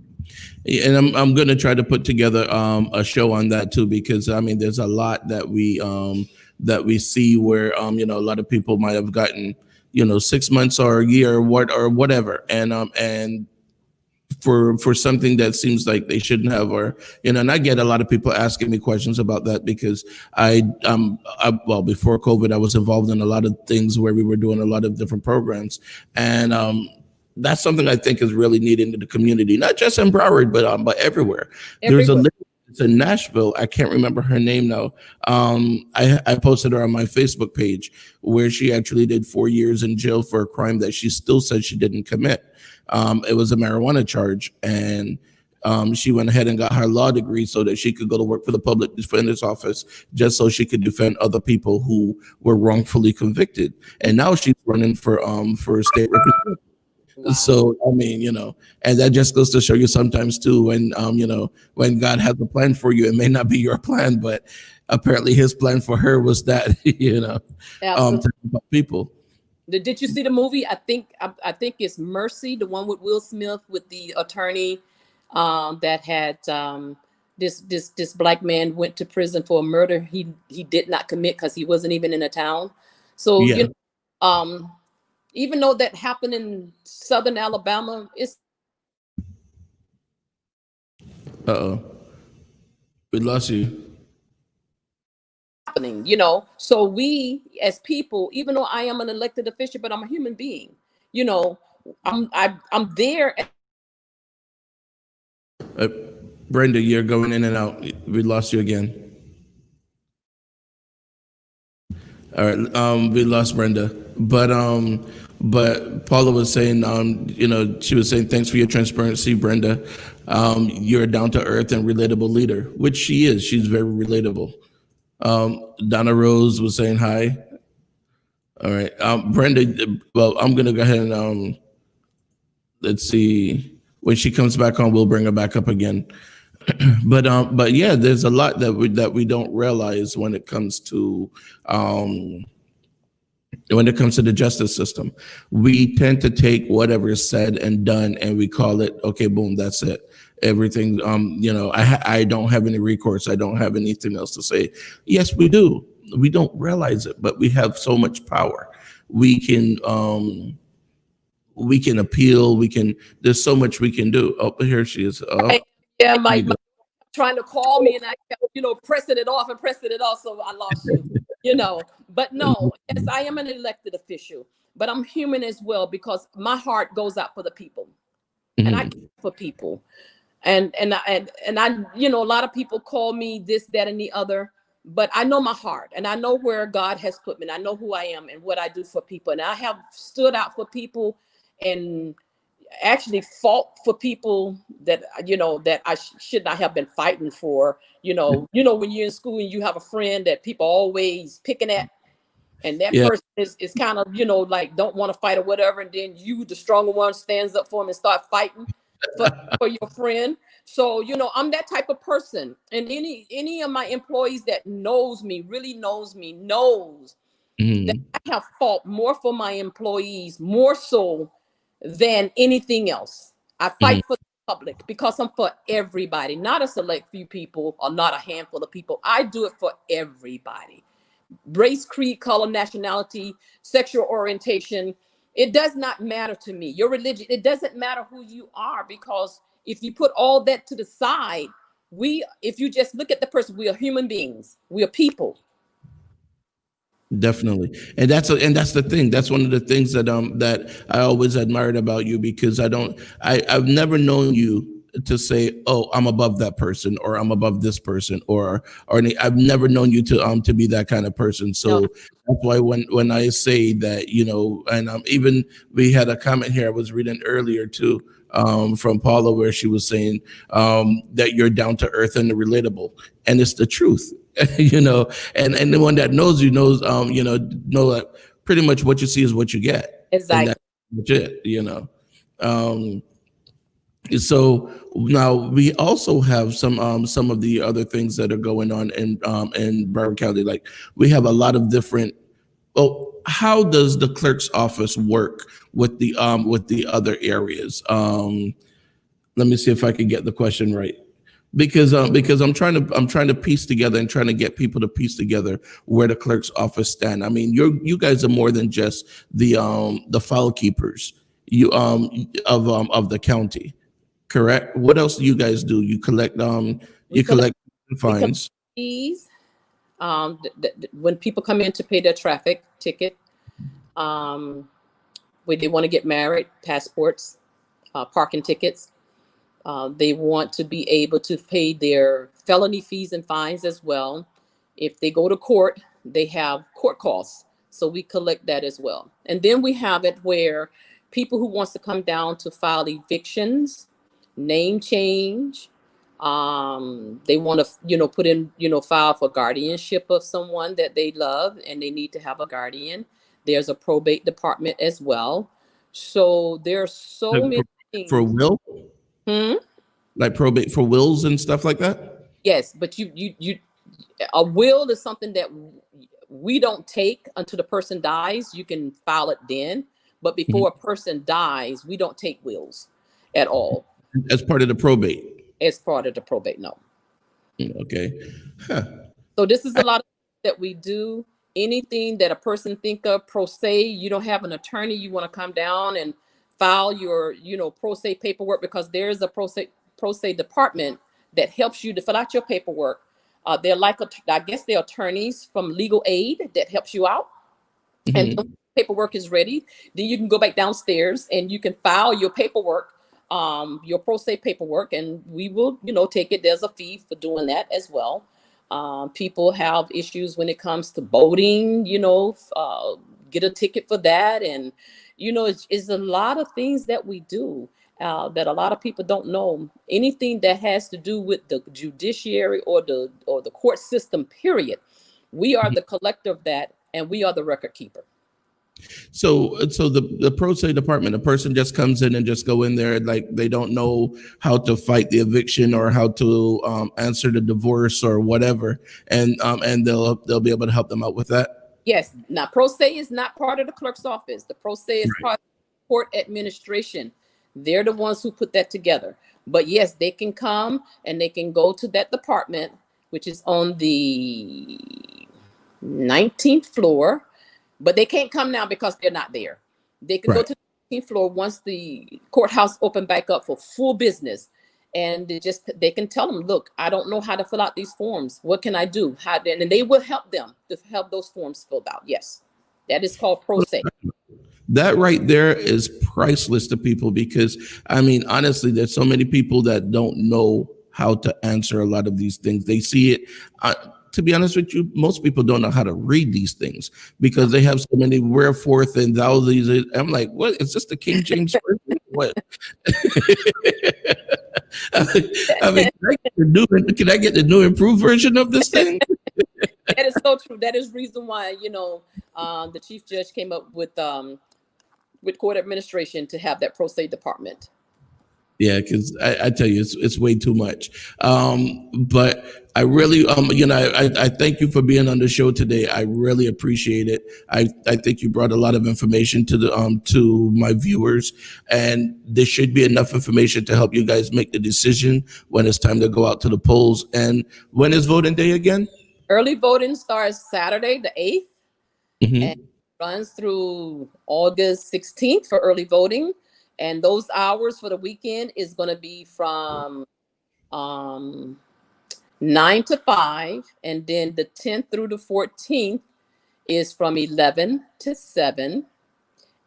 Yeah, and I'm going to try to put together a show on that too, because there's a lot that we see where a lot of people might have gotten 6 months or a year or whatever, and for something that seems like they shouldn't have, or and I get a lot of people asking me questions about that, because well, before COVID, I was involved in a lot of things where we were doing a lot of different programs, and that's something I think is really needed in the community, not just in Broward, but everywhere. There's a lady, it's in Nashville. I can't remember her name now. I posted her on my Facebook page, where she actually did 4 years in jail for a crime that she still said she didn't commit. It was a marijuana charge, and she went ahead and got her law degree so that she could go to work for the public defender's office, just so she could defend other people who were wrongfully convicted. And now she's running for state representative. Wow. So and that just goes to show you sometimes too, when when God has a plan for you, it may not be your plan, but apparently His plan for her was that to help people. Did you see the movie? I think it's Mercy, the one with Will Smith, with the attorney that had this black man went to prison for a murder he did not commit, because he wasn't even in a town. So Yeah. even though that happened in Southern Alabama, it's We lost you. happening, So we, as people, even though I am an elected official, but I'm a human being, I'm there. Brenda, you're going in and out. We lost you again. All right, we lost Brenda, but Paula was saying, she was saying, thanks for your transparency, Brenda. You're a down to earth and relatable leader, which she is. She's very relatable. Donna Rose was saying hi. All right, Brenda. Well, I'm gonna go ahead and let's see. When she comes back on, we'll bring her back up again. But yeah, there's a lot that we don't realize when it comes to the justice system. We tend to take whatever is said and done, and we call it, okay, boom, that's it. Everything, I don't have any recourse. I don't have anything else to say. Yes, we do. We don't realize it, but we have so much power. We can appeal. There's so much we can do. Oh, here she is. Yeah, my trying to call me, and I kept, pressing it off, so I lost you, But no, yes, I am an elected official, but I'm human as well, because my heart goes out for the people, and I care for people. And I, a lot of people call me this, that, and the other, but I know my heart, and I know where God has put me, and I know who I am and what I do for people. And I have stood out for people, and actually fought for people that that I should not have been fighting for. When you're in school and you have a friend that people always picking at, and that Yeah. person is kind of like don't want to fight or whatever, and then you, the stronger one, stands up for him and start fighting for your friend. So I'm that type of person, and any of my employees that knows me, really knows me, knows that Mhm. I have fought more for my employees, more so than anything else. I Mhm. fight for the public because I'm for everybody, not a select few people or not a handful of people. I do it for everybody. Race, creed, color, nationality, sexual orientation. It does not matter to me. Your religion, it doesn't matter who you are, because if you put all that to the side, if you just look at the person, we are human beings. We are people. Definitely, and that's the thing. That's one of the things that I always admired about you, because I've never known you to say, "Oh, I'm above that person," or "I'm above this person," I've never known you to be that kind of person. No, So that's why when I say that, and even we had a comment here I was reading earlier too, from Paula, where she was saying that you're down to earth and relatable, and it's the truth. And the one that knows you knows know that pretty much what you see is what you get, and exactly. that's legit. um so now we also have some of the other things that are going on in Broward County. Like, we have a lot of different. Well, how does the clerk's office work with the other areas? Let me see if I can get the question right, because I'm trying to piece together and trying to get people to piece together where the clerk's office stand. I mean, you guys are more than just the file keepers of the county, correct? What else do you guys do? You collect We collect, we collect fines. fees. When people come in to pay their traffic ticket, um, when they want to get married, passports, parking tickets. They want to be able to pay their felony fees and fines as well. If they go to court, they have court costs. So we collect that as well. And then we have it where people who wants to come down to file evictions, name change, they want to, put in, file for guardianship of someone that they love and they need to have a guardian. There's a probate department as well. So there are so Like, many for things. will, Hmm? like probate for wills and stuff like that. Yes, but a will is something that we don't take until the person dies. You can file it then, but Mhm. before a person dies, we don't take wills at all As part of the probate. as part of the probate. No. Okay. Huh. So this is a lot of that we do. Anything that a person think of pro se, you don't have an attorney, you want to come down and file your, pro se paperwork, because there's a pro se department that helps you to fill out your paperwork. They're like, I guess they're attorneys from legal aid that helps you out. And then when Mhm. paperwork is ready, then you can go back downstairs and you can file your paperwork, your pro se paperwork, and we will, take it. There's a fee for doing that as well. People have issues when it comes to boating, get a ticket for that. And, it's a lot of things that we do that a lot of people don't know. Anything that has to do with the judiciary or the court system, period. We are the collector of that, and we are the record keeper. So the pro se department, a person just comes in and just go in there like they don't know how to fight the eviction or how to answer the divorce or whatever, and they'll be able to help them out with that. Yes. Now, pro se is not part of the clerk's office. The pro se is part of court administration. They're the ones who put that together. But yes, they can come and they can go to that department, which is on the 19th floor. But they can't come now because they're not there. They can go Right. to the 19th floor once the courthouse open back up for full business. And they can tell them, look, I don't know how to fill out these forms. What can I do? And they will help them to help those forms filled out. Yes. That is called pro se. That right there is priceless to people, because I mean, honestly, there's so many people that don't know how to answer a lot of these things. They see it. To be honest with you, most people don't know how to read these things because they have so many wherefore and thou these. I'm like, what is this, the King James version? what? I mean, can I get the new improved version of this thing? That is so true. That is reason why, the chief judge came up with court administration to have that pro se department. Yeah, because I tell you, it's way too much. But I really, I thank you for being on the show today. I really appreciate it. I think you brought a lot of information to my viewers, and there should be enough information to help you guys make the decision when it's time to go out to the polls. And when is voting day again? Early voting starts Saturday, the 8th, Mhm. and runs through August 16th for early voting. And those hours for the weekend is going to be from 9 to 5. And then the 10th through the 14th is from 11 to 7.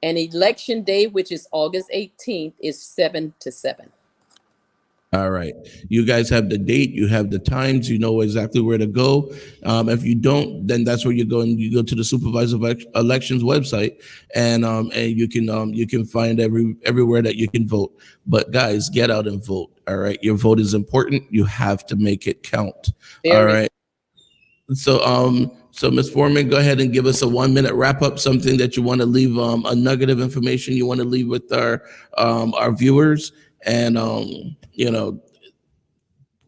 And election day, which is August 18th, is 7 to 7. All right. You guys have the date, you have the times, you know exactly where to go. If you don't, then that's where you go, and you go to the supervisor of elections website, and you can find everywhere that you can vote. But guys, get out and vote. All right. Your vote is important. You have to make it count. All right. So Ms. Forman, go ahead and give us a 1-minute wrap up, something that you want to leave, a nugget of information you want to leave with our viewers, and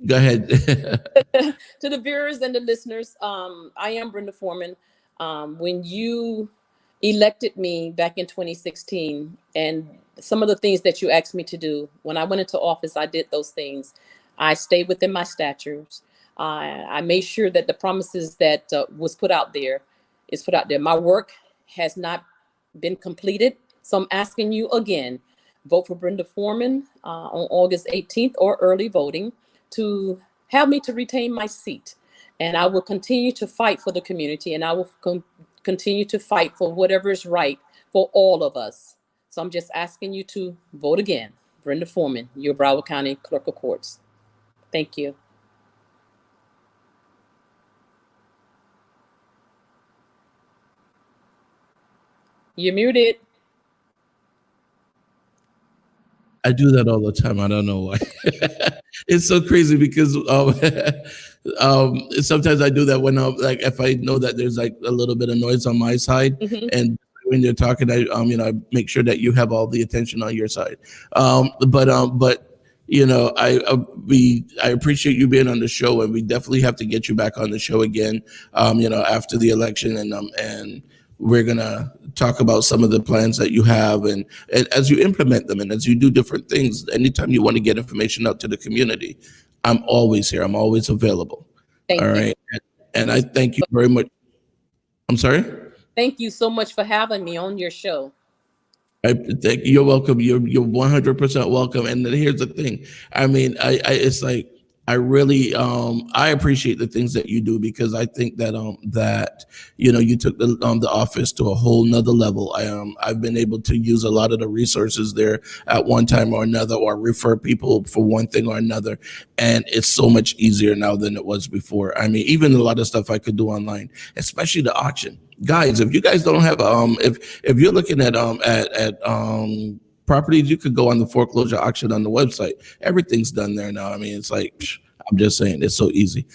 go ahead. To the viewers and the listeners, I am Brenda Forman. When you elected me back in 2016, and some of the things that you asked me to do, when I went into office, I did those things. I stayed within my statutes. I made sure that the promises that was put out there is put out there. My work has not been completed, so I'm asking you again, vote for Brenda Forman on August 18th or early voting to help me to retain my seat. And I will continue to fight for the community, and I will continue to fight for whatever is right for all of us. So I'm just asking you to vote again. Brenda Forman, your Broward County Clerk of Courts. Thank you. You're muted. I do that all the time. I don't know why. It's so crazy because sometimes I do that when like if I know that there's like a little bit of noise on my side, Mhm. and when you're talking, I make sure that you have all the attention on your side. But I appreciate you being on the show, and we definitely have to get you back on the show again. After the election, and we're gonna talk about some of the plans that you have, and as you implement them, and as you do different things. Anytime you want to get information out to the community, I'm always here. I'm always available. Thank All you. right, and I thank you very much. I'm sorry. Thank you so much for having me on your show. I think you're welcome. You're 100% welcome. And then here's the thing. I mean, it's like I really I appreciate the things that you do, because I think that you took the office to a whole nother level. I've been able to use a lot of the resources there at one time or another, or refer people for one thing or another, and it's so much easier now than it was before. I mean, even a lot of stuff I could do online, especially the auction. Guys, if you guys don't have if you're looking at properties, you could go on the foreclosure auction on the website. Everything's done there now. I mean, it's like, I'm just saying, it's so easy.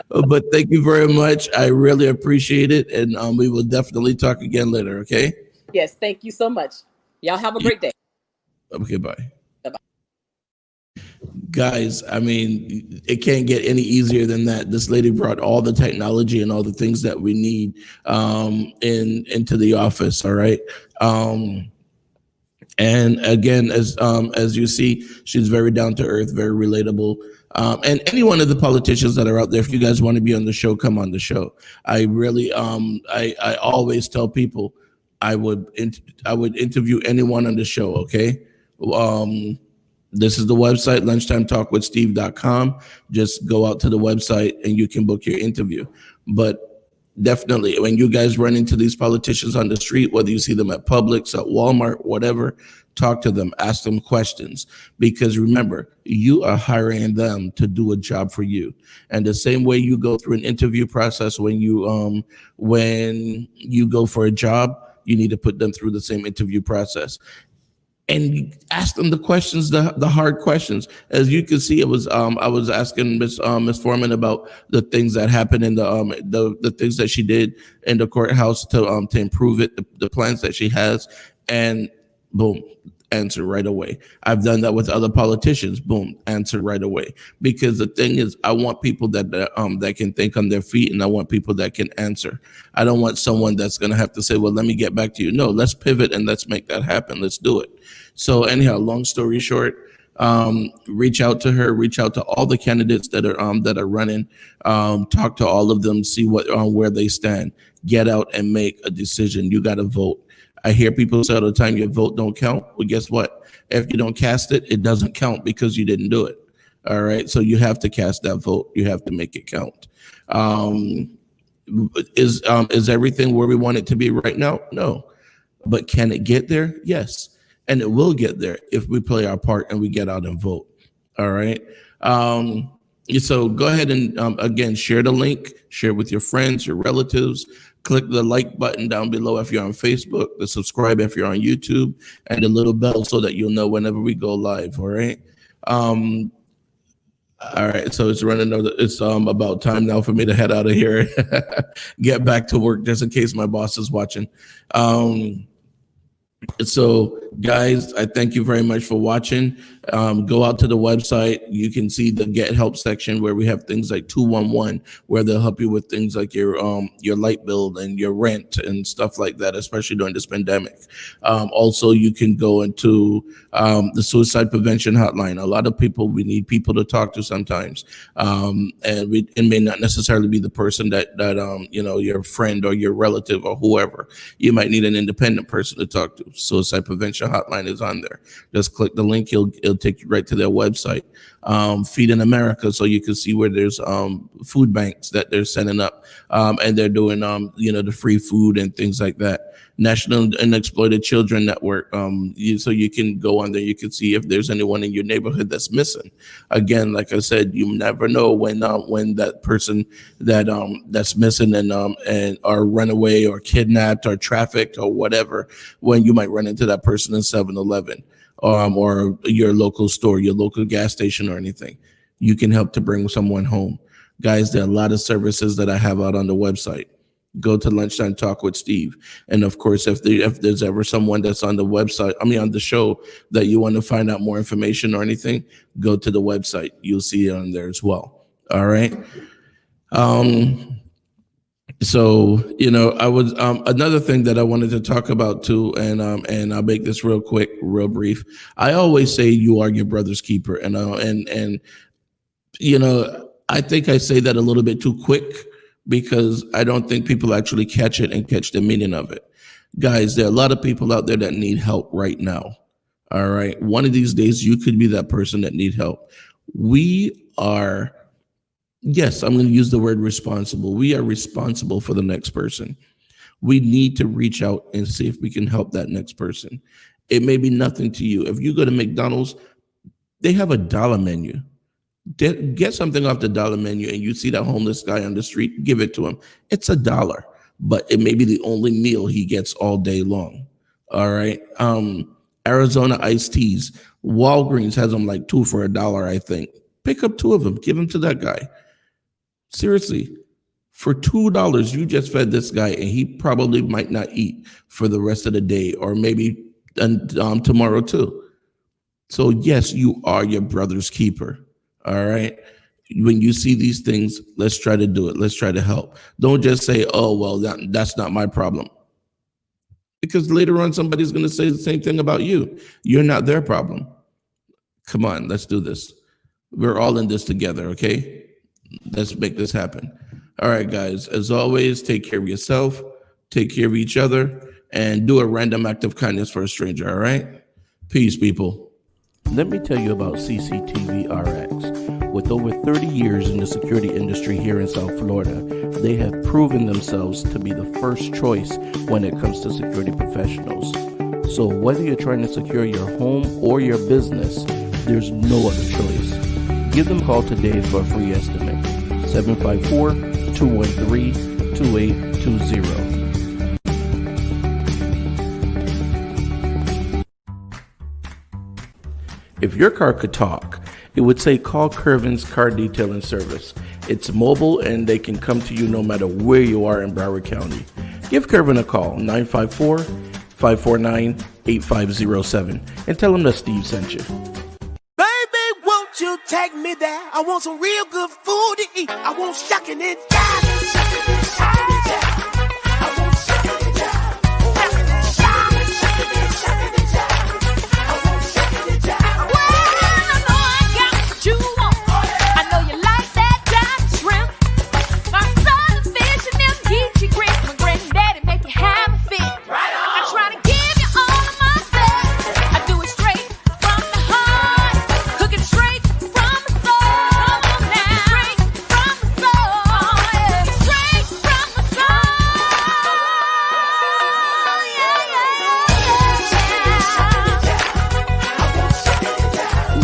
But thank you very much. I really appreciate it, and we will definitely talk again later. Okay. Yes, thank you so much. Y'all have a great day. Okay. Bye. Bye-bye. Guys, I mean, it can't get any easier than that. This lady brought all the technology and all the things that we need into the office. All right. And again, as you see, she's very down to earth, very relatable. And any one of the politicians that are out there, if you guys want to be on the show, come on the show. I really, I always tell people I would interview anyone on the show. Okay. This is the website, lunchtimetalkwithsteve.com. Just go out to the website and you can book your interview. But definitely, when you guys run into these politicians on the street, whether you see them at Publix, at Walmart, whatever, talk to them, ask them questions. Because remember, you are hiring them to do a job for you. And the same way you go through an interview process when you go for a job, you need to put them through the same interview process. and ask them the questions, the hard questions. As you can see, it was I was asking Miss Forman about the things that happened in the things that she did in the courthouse to improve it, the plans that she has, and boom, answer right away. I've done that with other politicians. Boom, answer right away. Because the thing is, I want people that can think on their feet, and I want people that can answer. I don't want someone that's going to have to say, well, let me get back to you. No, let's pivot and let's make that happen. Let's do it. So anyhow, long story short, reach out to her, reach out to all the candidates that are running, talk to all of them, see where they stand, get out and make a decision. You got to vote. I hear people say all the time, your vote don't count. Well, guess what? If you don't cast it, it doesn't count because you didn't do it. All right. So you have to cast that vote. You have to make it count. Is everything where we want it to be right now? No. But can it get there? Yes. And it will get there if we play our part and we get out and vote. All right. So go ahead and, again, share the link, share with your friends, your relatives. Click the like button down below if you're on Facebook, the subscribe if you're on YouTube, and the little bell so that you'll know whenever we go live. All right. All right. So it's running. It's about time now for me to head out of here, get back to work, just in case my boss is watching. So guys, I thank you very much for watching. Go out to the website. You can see the get help section where we have things like 211, where they'll help you with things like your light bill and your rent and stuff like that, especially during this pandemic. Also, you can go into the suicide prevention hotline. A lot of people, we need people to talk to sometimes, and it may not necessarily be the person that your friend or your relative or whoever. You might need an independent person to talk to. Suicide prevention hotline is on there. Just click the link. It'll take you right to their website. Feed in America, so you can see where there's food banks that they're setting up, and they're doing the free food and things like that. National Unexploited Children Network, so you can go on there. You can see if there's anyone in your neighborhood that's missing. Again, like I said, you never know when that person that's missing and are runaway or kidnapped or trafficked or whatever, when you might run into that person in 7-Eleven. Or your local store, your local gas station or anything. You can help to bring someone home. Guys, there are a lot of services that I have out on the website. Go to Lunchtime Talk with Steve. And of course, if there's ever someone that's on the website, on the show, that you want to find out more information or anything, go to the website. You'll see it on there as well. All right. So, I was another thing that I wanted to talk about too, and I'll make this real quick, real brief. I always say you are your brother's keeper, and I think I say that a little bit too quick because I don't think people actually catch it and catch the meaning of it. Guys, there are a lot of people out there that need help right now. All right, one of these days you could be that person that need help. We are. Yes, I'm going to use the word responsible. We are responsible for the next person. We need to reach out and see if we can help that next person. It may be nothing to you. If you go to McDonald's, they have a dollar menu. Get something off the dollar menu and you see that homeless guy on the street, give it to him. It's $1, but it may be the only meal he gets all day long. All right. Arizona iced teas. Walgreens has them like 2 for $1, I think. Pick up 2 of them. Give them to that guy. Seriously, for $2, you just fed this guy, and he probably might not eat for the rest of the day, or maybe tomorrow too. So yes, you are your brother's keeper. All right. When you see these things, let's try to do it. Let's try to help. Don't just say, "Oh, well, that's not my problem," because later on somebody's going to say the same thing about you. You're not their problem. Come on, let's do this. We're all in this together, okay? Let's make this happen. All right, guys, as always, take care of yourself, take care of each other, and do a random act of kindness for a stranger, all right? Peace, people. Let me tell you about CCTV RX. With over 30 years in the security industry here in South Florida, they have proven themselves to be the first choice when it comes to security professionals. So whether you're trying to secure your home or your business, there's no other choice. Give them a call today for a free estimate. 754-213-2820. If your car could talk, it would say call Curvin's Car Detailing Service. It's mobile and they can come to you no matter where you are in Broward County. Give Curvin a call, 954-549-8507, and tell him that Steve sent you. Baby, won't you take me there? I want some real good food to eat. I want shucking and jiving. Shucking and jiving. I want shucking and jiving. Shucking and jiving. Shucking and jiving. I want shucking and jiving. Well, I know I got what you want. I know you like that jive shrimp. My southern fish and them geechee grits. My granddaddy make you have a fit. I try to give you all of my best. I do it straight from the heart. Cook it straight from the soul. Come on now. Straight from the soul. Yeah. Straight from the soul.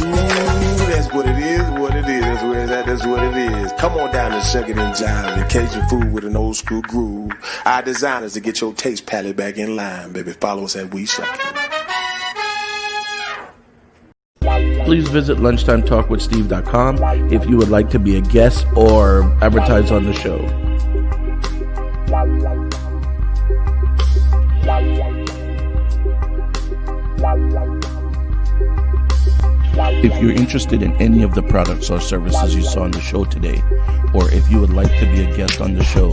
Ooh, that's what it is, what it is. That's where it's at, that's what it is. Come on down and shuck it and jive it. Cajun food with an old school groove. Our designers to get your taste palette back in line, baby. Follow us at We Shuck It. Please visit lunchtimetalkwithsteve.com if you would like to be a guest or advertise on the show. If you're interested in any of the products or services you saw on the show today, or if you would like to be a guest on the show,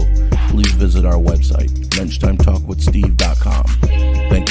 please visit our website, lunchtimetalkwithsteve.com. Thank you.